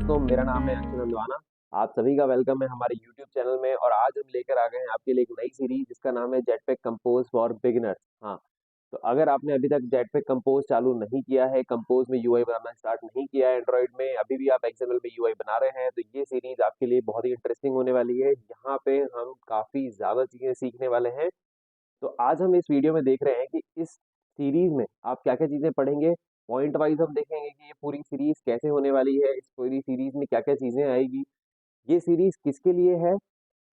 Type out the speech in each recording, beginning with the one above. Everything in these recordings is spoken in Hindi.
दोस्तों, मेरा नाम है अंशु नंदवाना। आप सभी का वेलकम है हमारे यूट्यूब चैनल में और आज हम लेकर आ गए हैं आपके लिए एक नई सीरीज जिसका नाम है जेटपैक कंपोज फॉर बिगिनर्स। हाँ, तो अगर आपने अभी तक जेटपैक कंपोज चालू नहीं किया है, कंपोज में यूआई बनाना स्टार्ट नहीं किया है एंड्रॉइड में, अभी भी आप एक्सएमएल में यूआई बना रहे हैं, तो ये सीरीज आपके लिए बहुत ही इंटरेस्टिंग होने वाली है। यहाँ पे हम काफ़ी ज़्यादा चीज़ें सीखने वाले हैं। तो आज हम इस वीडियो में देख रहे हैं कि इस सीरीज में आप क्या क्या चीजें पढ़ेंगे। पॉइंट वाइज हम देखेंगे कि ये पूरी सीरीज कैसे होने वाली है, इस पूरी सीरीज में क्या क्या चीजें आएगी, ये सीरीज किसके लिए है,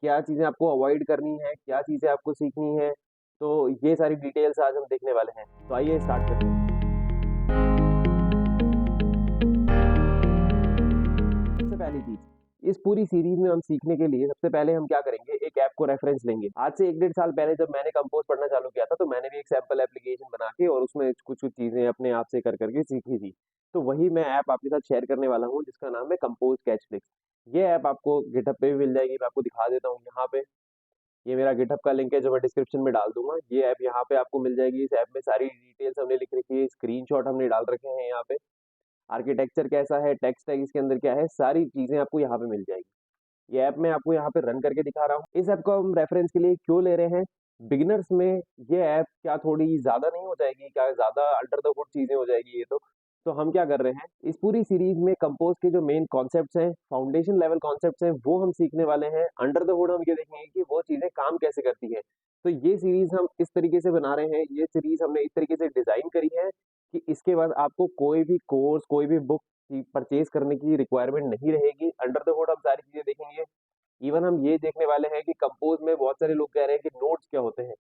क्या चीजें आपको अवॉइड करनी है, क्या चीजें आपको सीखनी है। तो ये सारी डिटेल्स आज हम देखने वाले हैं। तो आइए स्टार्ट करते हैं। सबसे पहली चीज, इस पूरी सीरीज में हम सीखने के लिए सबसे पहले हम क्या करेंगे, एक ऐप को रेफरेंस लेंगे। आज से 1 डेढ़ साल पहले जब मैंने कंपोज पढ़ना चालू किया था, तो मैंने भी एक सैंपल एप्लीकेशन बना के और उसमें कुछ कुछ चीजें अपने आप से कर करके सीखी थी। तो वही मैं ऐप आपके साथ शेयर करने वाला हूँ जिसका नाम है कंपोज कैचफ्लिक्स। ये ऐप आपको गिटहब पे भी मिल जाएगी, मैं आपको दिखा देता हूँ यहाँ पे। ये मेरा गिटहब का लिंक है जो मैं डिस्क्रिप्शन में डाल दूंगा। ये ऐप यहाँ पे आपको मिल जाएगी। इस ऐप में सारी डिटेल्स हमने लिख रखी है, स्क्रीनशॉट हमने डाल रखे हैं यहाँ पे। आर्किटेक्चर कैसा है, टेक्स्ट टैग इसके अंदर क्या है, सारी चीजें आपको यहाँ पे मिल जाएगी। ये ऐप मैं आपको यहाँ पे रन करके दिखा रहा हूँ। इस ऐप को हम रेफरेंस के लिए क्यों ले रहे हैं, बिगिनर्स में ये ऐप क्या थोड़ी ज्यादा नहीं हो जाएगी, क्या ज्यादा अंडर द हुड चीजें हो जाएगी ये तो हम क्या कर रहे हैं, इस पूरी सीरीज में कंपोज के जो मेन कॉन्सेप्ट्स हैं, फाउंडेशन लेवल कॉन्सेप्ट्स हैं, वो हम सीखने वाले हैं। अंडर द हुड हम ये देखेंगे कि वो चीजें काम कैसे करती है। तो ये सीरीज हम इस तरीके से बना रहे हैं, ये सीरीज हमने इस तरीके से डिजाइन करी है कि इसके बाद आपको कोई भी कोर्स, कोई भी बुक परचेज करने की रिक्वायरमेंट नहीं रहेगी। अंडर द हुड हम सारी चीजें देखेंगे। इवन हम ये देखने वाले हैं कि कंपोज में बहुत सारे लोग कह रहे हैं कि नोड्स क्या होते हैं,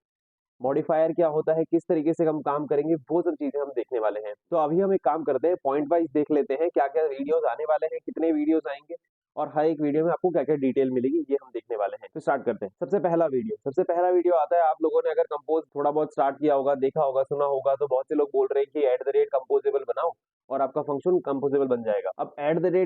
मॉडिफायर क्या होता है, किस तरीके से हम काम करेंगे, वो सब चीजें हम देखने वाले हैं। तो अभी हम एक काम करते हैं, पॉइंट वाइज देख लेते हैं क्या क्या वीडियोस आने वाले हैं, कितने वीडियोस आएंगे और हर एक वीडियो में आपको क्या क्या डिटेल मिलेगी, ये हम देखने वाले हैं। तो स्टार्ट करते हैं। सबसे पहला वीडियो आता है, आप लोगों ने अगर कंपोज थोड़ा बहुत स्टार्ट किया होगा, देखा होगा, सुना होगा, तो बहुत से लोग बोल रहे हैं कि @कंपोजेबल बनाओ और आपका फंक्शन कंपोजेबल बन जाएगा। अब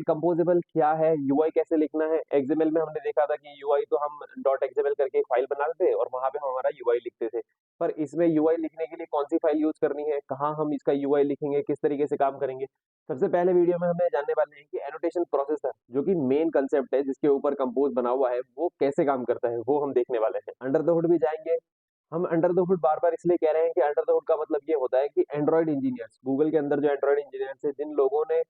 @कंपोजेबल क्या है, यूआई कैसे लिखना है। एक्सएमएल में हमने देखा था कि यूआई तो हम .xml करके एक फाइल बनाते थे और वहां पे हम हमारा यूआई लिखते थे। पर इसमें यूआई लिखने के लिए कौन सी फाइल यूज करनी है, कहाँ हम इसका यूआई लिखेंगे, किस तरीके से काम करेंगे। सबसे पहले वीडियो में हमें जानने वाले हैं कि एनोटेशन प्रोसेसर, जो कि मेन कंसेप्ट है जिसके ऊपर कंपोज बना हुआ है, वो कैसे काम करता है, वो हम देखने वाले हैं। अंडर द हुड भी जाएंगे। हम अंडर द हुड बार बार इसलिए कह रहे हैं कि अंडर द हुड का मतलब ये होता है कि एंड्रॉइड इंजीनियर्स, गूगल के अंदर जो एंड्रॉइड इंजीनियर्स है, जिन लोगों ने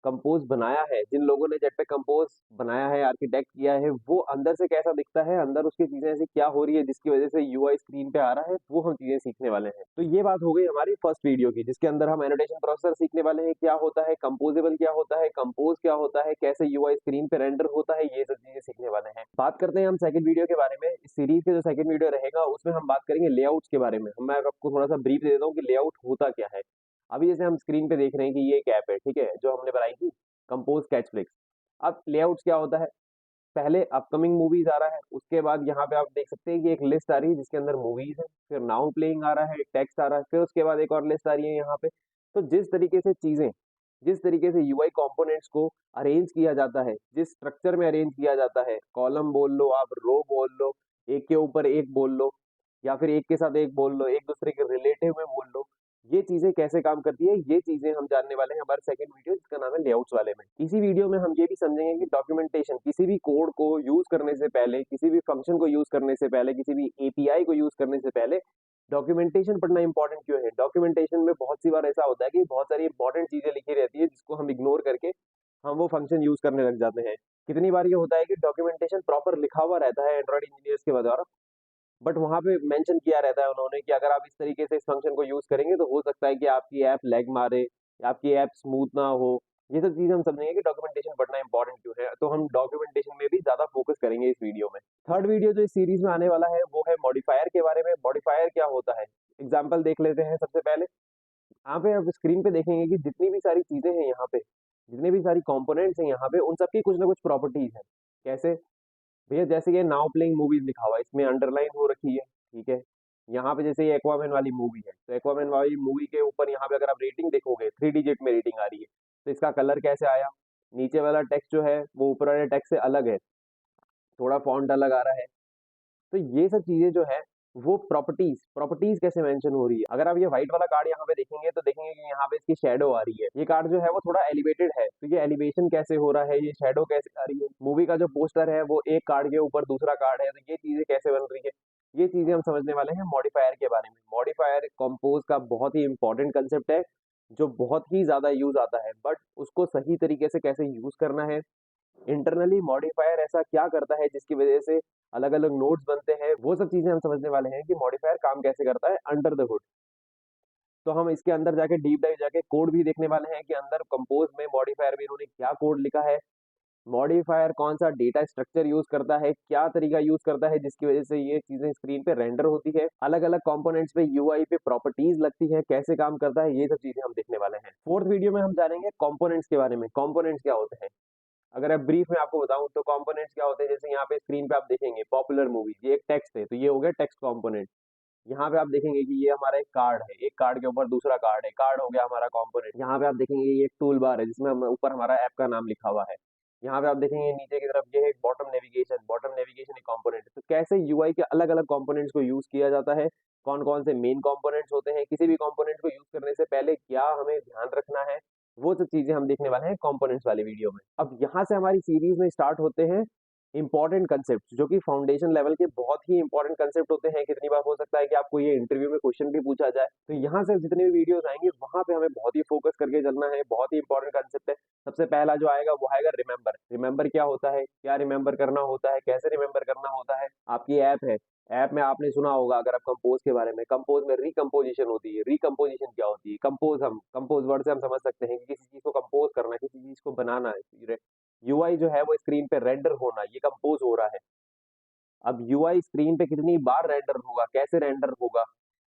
कंपोज बनाया है, जिन लोगों ने जेटपैक कंपोज बनाया है, आर्किटेक्ट किया है, वो अंदर से कैसा दिखता है, अंदर उसकी चीजें ऐसी क्या हो रही है जिसकी वजह से यूआई स्क्रीन पे आ रहा है, वो हम चीजें सीखने वाले हैं। तो ये बात हो गई हमारी फर्स्ट वीडियो की, जिसके अंदर हम एनोटेशन प्रोसेसर सीखने वाले हैं, क्या होता है कंपोजेबल, क्या होता है कंपोज, क्या होता है, कैसे यूआई स्क्रीन पे रेंडर होता है, ये सब चीजें सीखने वाले हैं। बात करते हैं हम सेकंड वीडियो के बारे में। इस सीरीज के जो सेकंड वीडियो रहेगा उसमें हम बात करेंगे लेआउट्स के बारे में। मैं आपको थोड़ा सा ब्रीफ दे देता हूँ कि लेआउट होता क्या है। अभी जैसे हम स्क्रीन पे देख रहे हैं कि ये एक ऐप है, ठीक है, जो हमने बनाई थी, कंपोज कैचफ्लिक्स। अब लेआउट्स क्या होता है, पहले अपकमिंग मूवीज आ रहा है, उसके बाद यहाँ पे आप देख सकते हैं कि एक लिस्ट आ रही है जिसके अंदर मूवीज है, फिर नाउ प्लेइंग आ रहा है, टेक्स्ट आ रहा है, फिर उसके बाद एक और लिस्ट आ रही है यहाँ पे। तो जिस तरीके से चीजें, जिस तरीके से यूआई कंपोनेंट्स को अरेंज किया जाता है, जिस स्ट्रक्चर में अरेंज किया जाता है, कॉलम बोल लो, आप रो बोल लो, एक के ऊपर एक बोल लो, या फिर एक के साथ एक बोल लो, एक दूसरे के रिलेटिव में बोल लो, ये चीजें कैसे काम करती है, ये चीजें हम जानने वाले हैं हमारे सेकंड वीडियो जिसका नाम है लेआउट्स वाले में। इसी वीडियो में हम ये भी समझेंगे कि डॉक्यूमेंटेशन, किसी भी कोड को यूज करने से पहले, किसी भी फंक्शन को यूज करने से पहले, किसी भी एपीआई को यूज करने से पहले डॉक्यूमेंटेशन पढ़ना इंपॉर्टेंट क्यों है। डॉक्यूमेंटेशन में बहुत सी बार ऐसा होता है कि बहुत सारी इंपॉर्टेंट चीजें लिखी रहती है जिसको हम इग्नोर करके हम वो फंक्शन यूज करने लग जाते हैं। कितनी बार ये होता है कि डॉक्यूमेंटेशन प्रॉपर लिखा हुआ रहता है एंड्रॉइड इंजीनियर्स के द्वारा, बट वहां पे मेंशन किया रहता है उन्होंने कि अगर आप इस तरीके से इस फंक्शन को यूज करेंगे तो हो सकता है कि आपकी ऐप लैग मारे, या आपकी ऐप स्मूथ ना हो। ये सब चीजें हम समझेंगे कि डॉक्यूमेंटेशन पढ़ना इंपॉर्टेंट क्यों है, तो हम डॉक्यूमेंटेशन में भी ज्यादा फोकस करेंगे इस वीडियो में। थर्ड वीडियो जो इस सीरीज में आने वाला है वो है मॉडिफायर के बारे में। मॉडिफायर क्या होता है, एग्जाम्पल देख लेते हैं। सबसे पहले यहाँ पे आप स्क्रीन पे देखेंगे कि जितनी भी सारी चीजें हैं यहाँ पे, जितनी भी सारी कंपोनेंट्स हैं यहाँ पे, उन सबकी कुछ ना कुछ प्रॉपर्टीज है। कैसे भैया, जैसे ये नाउ प्लेइंग मूवीज लिखा हुआ है, इसमें अंडरलाइन हो रखी है, ठीक है। यहाँ पे जैसे ये एक्वामैन वाली मूवी है, तो एक्वामैन वाली मूवी के ऊपर यहाँ पे अगर आप रेटिंग देखोगे, 3 डिजिट में रेटिंग आ रही है। तो इसका कलर कैसे आया, नीचे वाला टेक्स्ट जो है वो ऊपर वाले टेक्स्ट से अलग है, थोड़ा फॉन्ट अलग आ रहा है। तो ये सब चीजें जो है वो प्रॉपर्टीज कैसे मेंशन हो रही है। अगर आप ये व्हाइट वाला कार्ड यहाँ पे देखेंगे तो देखेंगे कि यहाँ पे इसकी शेडो आ रही है। ये कार्ड जो है वो थोड़ा एलिवेटेड है, तो ये एलिवेशन कैसे हो रहा है, ये शेडो कैसे आ रही है। मूवी का जो पोस्टर है वो एक कार्ड के ऊपर दूसरा कार्ड है, तो ये चीजें कैसे बन रही है, ये चीजें हम समझने वाले हैं मॉडिफायर के बारे में। मॉडिफायर कंपोज का बहुत ही इंपॉर्टेंट कंसेप्ट है, जो बहुत ही ज्यादा यूज आता है, बट उसको सही तरीके से कैसे यूज करना है। इंटरनली मॉडिफायर ऐसा क्या करता है जिसकी वजह से अलग अलग नोड्स बनते हैं, वो सब चीजें हम समझने वाले हैं कि मॉडिफायर काम कैसे करता है अंडर द हुड। तो हम इसके अंदर जाके डीप डाइव जाके कोड भी देखने वाले हैं कि अंदर कंपोज में मॉडिफायर में इन्होंने क्या कोड लिखा है, मॉडिफायर कौन सा डेटा स्ट्रक्चर यूज करता है, क्या तरीका यूज करता है जिसकी वजह से ये चीजें स्क्रीन पे रेंडर होती है, अलग अलग कंपोनेंट्स पे यूआई पे प्रॉपर्टीज लगती है, कैसे काम करता है, ये सब चीजें हम देखने वाले हैं। फोर्थ वीडियो में हम जानेंगे कंपोनेंट्स के बारे में, कंपोनेंट्स क्या होते हैं। अगर आप ब्रीफ में आपको बताऊं तो कंपोनेंट्स क्या होते हैं, जैसे यहाँ पे स्क्रीन पे आप देखेंगे पॉपुलर मूवीज, ये एक टेक्स्ट है, तो ये हो गया टेक्स्ट कंपोनेंट। यहाँ पे आप देखेंगे कि ये हमारा एक कार्ड है, एक कार्ड के ऊपर दूसरा कार्ड है, कार्ड हो गया हमारा कंपोनेंट। यहाँ पे आप देखेंगे ये एक टूल बार है जिसमें ऊपर हमारा ऐप का नाम लिखा हुआ है। यहाँ पे आप देखेंगे नीचे की तरफ ये है बॉटम नेविगेशन एक कंपोनेंट है। तो कैसे यूआई के अलग अलग कंपोनेंट्स को यूज किया जाता है, कौन कौन से मेन कंपोनेंट्स होते हैं, किसी भी कंपोनेंट को यूज करने से पहले क्या हमें ध्यान रखना है, वो सब चीजें हम देखने वाले हैं कंपोनेंट्स वाली वीडियो में। अब यहाँ से हमारी सीरीज में स्टार्ट होते हैं इंपॉर्टेंट कंसेप्ट, जो कि फाउंडेशन लेवल के बहुत ही इंपॉर्टेंट कंसेप्ट होते हैं। कितनी बार हो सकता है कि आपको ये इंटरव्यू में क्वेश्चन भी पूछा जाए, तो यहाँ से जितने भी वीडियोस आएंगे वहां पे हमें बहुत ही फोकस करके चलना है। बहुत ही इंपॉर्टेंट कंसेप्ट है। सबसे पहला जो आएगा वो आएगा रिमेंबर। रिमेंबर क्या होता है, क्या रिमेंबर करना होता है, कैसे रिमेंबर करना होता है। आपकी ऐप है, ऐप में आपने सुना होगा अगर आप कंपोज के बारे में, कंपोज में रिकम्पोजिशन होती है। रिकम्पोजिशन क्या होती है, कंपोज, हम कंपोज वर्ड से हम समझ सकते हैं कि किसी चीज को कंपोज करना, किसी चीज को बनाना है। यूआई जो है वो स्क्रीन पे रेंडर होना, ये कंपोज हो रहा है। अब यूआई स्क्रीन पे कितनी बार रेंडर होगा, कैसे रेंडर होगा,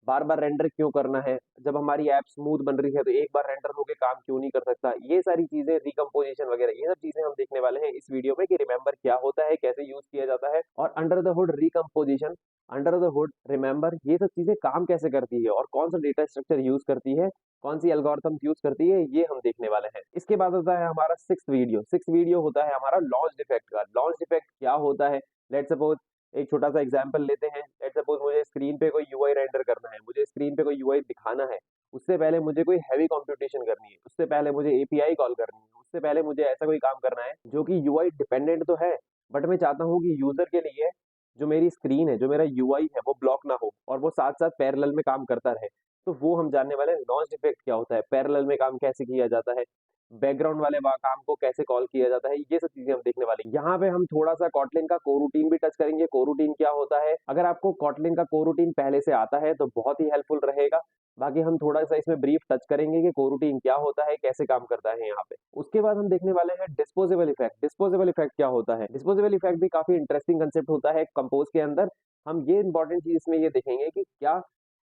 बार बार रेंडर क्यों करना है, जब हमारी ऐप स्मूथ बन रही है तो एक बार रेंडर होके काम क्यों नहीं कर सकता, ये सारी चीजें, रिकम्पोजिशन वगैरह, ये सब चीजें हम देखने वाले हैं इस वीडियो में कि रिमेंबर क्या होता है, कैसे यूज किया जाता है, और under the hood recomposition, under the hood remember, ये सब चीजें काम कैसे करती है और कौन सा डेटा स्ट्रक्चर यूज करती है, कौन सी एल्गोरिथम यूज करती है, ये हम देखने वाले हैं। इसके बाद होता है हमारा सिक्स वीडियो होता है हमारा लॉन्च इफेक्ट का। लॉन्च इफेक्ट क्या होता है, लेट सपोज एक छोटा सा एग्जांपल लेते हैं। लेट सपोज मुझे स्क्रीन पे कोई यूआई रेंडर करना है, मुझे स्क्रीन पे कोई यूआई दिखाना है, उससे पहले मुझे कोई हैवी कंप्यूटेशन करनी है, उससे पहले मुझे एपीआई कॉल करनी है, उससे पहले मुझे ऐसा कोई काम करना है जो कि यूआई डिपेंडेंट तो है, बट मैं चाहता हूँ कि यूजर के लिए जो मेरी स्क्रीन है, जो मेरा यूआई है, वो ब्लॉक ना हो और वो साथ साथ पैरेलल में काम करता रहे। तो वो हम जानने वाले हैं लॉन्च इफेक्ट क्या होता है, पैरेलल में काम कैसे किया जाता है, बैकग्राउंड वाले काम को कैसे कॉल किया जाता है, ये सब चीजें हम देखने वाले हैं। यहाँ पे हम थोड़ा सा कॉटलिन का कोरूटीन भी टच करेंगे। कोरूटीन क्या होता है, अगर आपको कॉटलिन का कोरूटीन पहले से आता है तो बहुत ही हेल्पफुल रहेगा। बाकी हम थोड़ा सा इसमें ब्रीफ टच करेंगे कि कोरूटीन क्या होता है, कैसे काम करता है यहाँ पे। उसके बाद हम देखने वाले हैं डिस्पोजेबल इफेक्ट। डिस्पोजेबल इफेक्ट क्या होता है, डिस्पोजेबल इफेक्ट भी काफी इंटरेस्टिंग कंसेप्ट होता है कंपोज के अंदर। हम ये इंपॉर्टेंट चीज इसमें ये देखेंगे कि क्या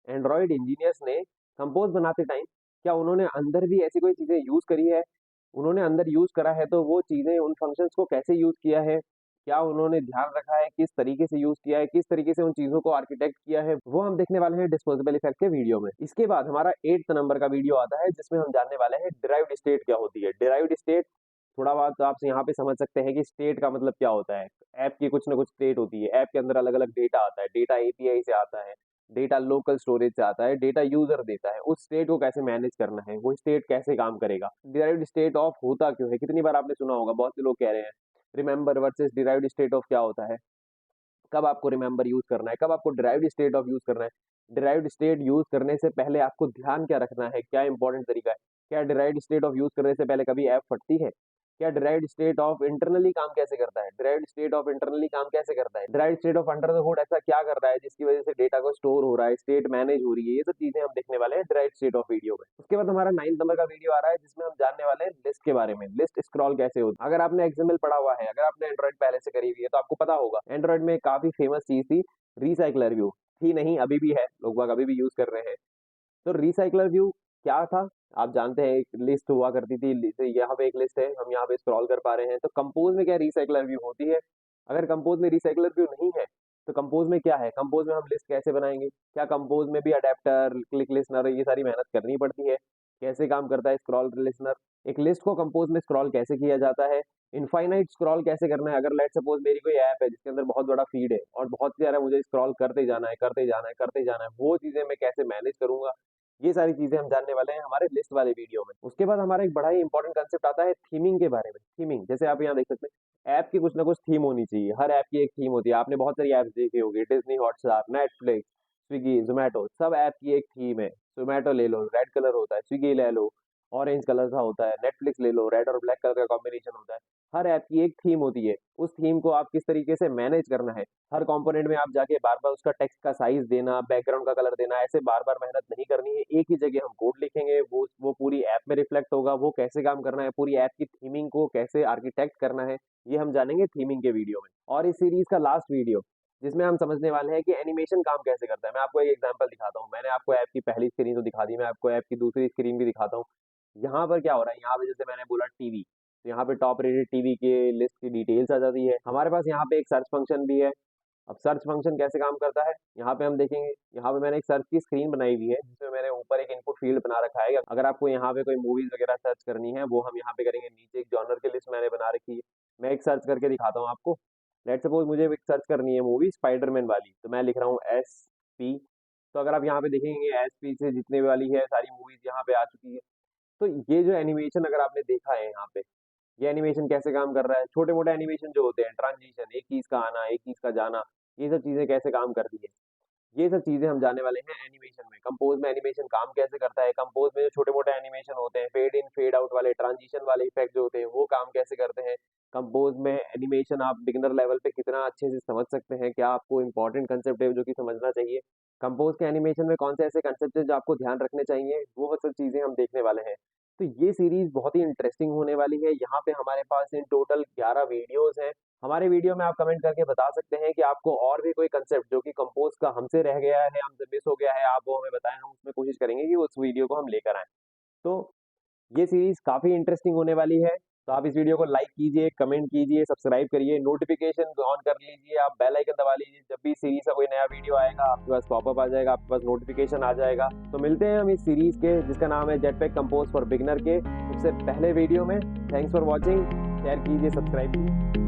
एंड्रॉइड इंजीनियर्स ने कंपोज बनाते टाइम, क्या उन्होंने अंदर भी ऐसी कोई चीजें यूज करी है, उन्होंने अंदर यूज करा है तो वो चीजें, उन फंक्शंस को कैसे यूज किया है, क्या उन्होंने ध्यान रखा है, किस तरीके से यूज किया है, किस तरीके से उन चीजों को आर्किटेक्ट किया है, वो हम देखने वाले हैं डिस्पोजेबल इफेक्ट के वीडियो में। इसके बाद हमारा 8th नंबर का वीडियो आता है जिसमें हम जानने वाले हैं डिराइव्ड स्टेट क्या होती है। डिराइव्ड स्टेट थोड़ा बहुत तो आप यहाँ पे समझ सकते हैं कि स्टेट का मतलब क्या होता है। ऐप की कुछ ना कुछ स्टेट होती है, ऐप के अंदर अलग अलग डेटा आता है, डेटा एपीआई से आता है, डेटा लोकल स्टोरेज से आता है, डेटा यूजर देता है, उस स्टेट को कैसे मैनेज करना है, वो स्टेट कैसे काम करेगा, डिराइव्ड स्टेट ऑफ होता क्यों है, कितनी बार आपने सुना होगा, बहुत से लोग कह रहे हैं remember versus derived state of क्या होता है, कब आपको रिमेंबर यूज करना है, कब आपको डिराइव्ड स्टेट ऑफ यूज करना है। डिराइव्ड स्टेट यूज करने से पहले आपको ध्यान क्या रखना है, क्या इंपॉर्टेंट तरीका है, क्या डिराइव्ड स्टेट ऑफ यूज करने से पहले कभी ऐप फटती है, क्या डिराइव्ड स्टेट ऑफ इंटरनली काम कैसे करता है, डिराइव्ड स्टेट ऑफ इंटरनली काम कैसे करता है, derived state of under the hood ऐसा क्या कर रहा है जिसकी वजह से डेटा को स्टोर हो रहा है, स्टेट मैनेज हो रही है, ये सब चीजें हम देखने वाले हैं डिराइव्ड स्टेट ऑफ वीडियो में। उसके बाद हमारा 9th नंबर का वीडियो आ रहा है जिसमें हम जानने वाले हैं लिस्ट के बारे में। लिस्ट स्क्रॉल कैसे होती है। अगर आपने एक्सएमएल पढ़ा हुआ है, अगर आपने एंड्रॉइड पहले से करी हुई है तो आपको पता होगा एंड्रॉइड में काफी फेमस चीज थी रिसाइकलर व्यू। थी नहीं, अभी भी है, लोग बाग अभी भी यूज कर रहे हैं। तो रिसाइकलर व्यू क्या था, आप जानते हैं एक लिस्ट हुआ करती थी, यहाँ पे एक लिस्ट है, हम यहाँ पे स्क्रॉल कर पा रहे हैं। तो कंपोज में क्या रिसाइकलर व्यू होती है, अगर कंपोज में रिसाइकलर व्यू नहीं है तो कंपोज में क्या है, कंपोज में हम लिस्ट कैसे बनाएंगे, क्या कंपोज में भी अडेप्टर, क्लिक लिस्नर, ये सारी मेहनत करनी पड़ती है। कैसे काम करता है स्क्रॉल लिस्नर, एक लिस्ट को कंपोज में स्क्रॉल कैसे किया जाता है, इनफाइनाइट स्क्रॉल कैसे करना है। अगर लेट सपोज मेरी कोई ऐप है जिसके अंदर बहुत बड़ा फीड है और बहुत सारा मुझे स्क्रॉल करते जाना है करते जाना है करते जाना है, वो चीजें मैं कैसे मैनेज करूंगा, ये सारी चीजें हम जानने वाले हैं हमारे लिस्ट वाले वीडियो में। उसके बाद हमारा एक बड़ा ही इंपॉर्टेंट कंसेप्ट आता है थीमिंग के बारे में। थीमिंग जैसे आप यहाँ देख सकते हैं, ऐप की कुछ ना कुछ थीम होनी चाहिए, हर ऐप की एक थीम होती है। आपने बहुत सारी ऐप्स देखी होगी, Disney Hotstar, Netflix, Swiggy, Zomato, सब ऐप की एक थीम है। जोमेटो ले लो रेड कलर होता है, स्विगी ले लो ऑरेंज कलर का होता है, नेटफ्लिक्स ले लो रेड और ब्लैक कलर का कॉम्बिनेशन होता है। हर ऐप की एक थीम होती है, उस थीम को आप किस तरीके से मैनेज करना है। हर कंपोनेंट में आप जाके बार बार उसका टेक्स्ट का साइज देना, बैकग्राउंड का कलर देना, ऐसे बार बार मेहनत नहीं करनी है। एक ही जगह हम कोड लिखेंगे, वो पूरी ऐप में रिफ्लेक्ट होगा। वो कैसे काम करना है, पूरी ऐप की थीमिंग को कैसे आर्किटेक्ट करना है, ये हम जानेंगे थीमिंग के वीडियो में। और इस सीरीज का लास्ट वीडियो जिसमें हम समझने वाले हैं कि एनिमेशन काम कैसे करता है। मैं आपको एक एग्जांपल दिखाता हूँ। मैंने आपको ऐप की पहली स्क्रीन तो दिखा दी, मैं आपको ऐप की दूसरी स्क्रीन भी दिखाता हूँ। यहाँ पर क्या हो रहा है, यहाँ पे जैसे मैंने बोला टीवी, तो यहाँ पे टॉप रेटेड टीवी के लिस्ट की डिटेल्स आ जाती है। हमारे पास यहाँ पे एक सर्च फंक्शन भी है। अब सर्च फंक्शन कैसे काम करता है, यहाँ पे हम देखेंगे। यहाँ पे मैंने एक सर्च की स्क्रीन बनाई हुई है जिसमें मैंने ऊपर एक इनपुट फील्ड बना रखा है। अगर आपको यहाँ पे कोई मूवीज वगैरह सर्च करनी है वो हम यहाँ पे करेंगे। नीचे एक जॉनर की लिस्ट मैंने बना रखी है। मैं एक सर्च करके दिखाता हूँ आपको। लेट सपोज मुझे एक सर्च करनी है मूवी स्पाइडरमैन वाली, तो मैं लिख रहा हूँ SP। तो अगर आप यहाँ पे देखेंगे SP से जितने वाली है सारी मूवीज यहाँ पे आ चुकी है। तो ये जो एनिमेशन अगर आपने देखा है यहाँ पे, ये एनिमेशन कैसे काम कर रहा है। छोटे मोटे एनिमेशन जो होते हैं, ट्रांजिशन, एक चीज का आना एक चीज का जाना, ये सब चीजें कैसे काम करती है, ये सब चीजें हम जानने वाले हैं एनिमेशन में। कंपोज में एनिमेशन काम कैसे करता है, कंपोज में जो छोटे मोटे एनिमेशन होते हैं, फेड इन फेड आउट वाले, ट्रांजिशन वाले इफेक्ट जो होते हैं, वो काम कैसे करते हैं। कंपोज में एनिमेशन आप बिगिनर लेवल पे कितना अच्छे से समझ सकते हैं, क्या आपको इंपॉर्टेंट कंसेप्ट है जो कि समझना चाहिए। कंपोज के एनिमेशन में कौन से ऐसे कंसेप्ट है जो आपको ध्यान रखने चाहिए, वो सब चीजें हम देखने वाले हैं। तो ये सीरीज बहुत ही इंटरेस्टिंग होने वाली है। यहाँ पे हमारे पास इन टोटल 11 वीडियोस हैं। हमारे वीडियो में आप कमेंट करके बता सकते हैं कि आपको और भी कोई कंसेप्ट जो कि कंपोज का हमसे रह गया है, हमसे मिस हो गया है, आप वो हमें बताएं। हम उसमें कोशिश करेंगे कि उस वीडियो को हम लेकर आएं। तो ये सीरीज काफी इंटरेस्टिंग होने वाली है। तो आप इस वीडियो को लाइक कीजिए, कमेंट कीजिए, सब्सक्राइब करिए, नोटिफिकेशन ऑन कर लीजिए, आप बेल आइकन दबा लीजिए। जब भी सीरीज का कोई नया वीडियो आएगा आपके पास पॉपअप आ जाएगा, आपके पास नोटिफिकेशन आ जाएगा। तो मिलते हैं हम इस सीरीज के जिसका नाम है जेटपैक कंपोज फॉर बिगनर के सबसे पहले वीडियो में। थैंक्स फॉर वॉचिंग, शेयर कीजिए, सब्सक्राइब कीजिए।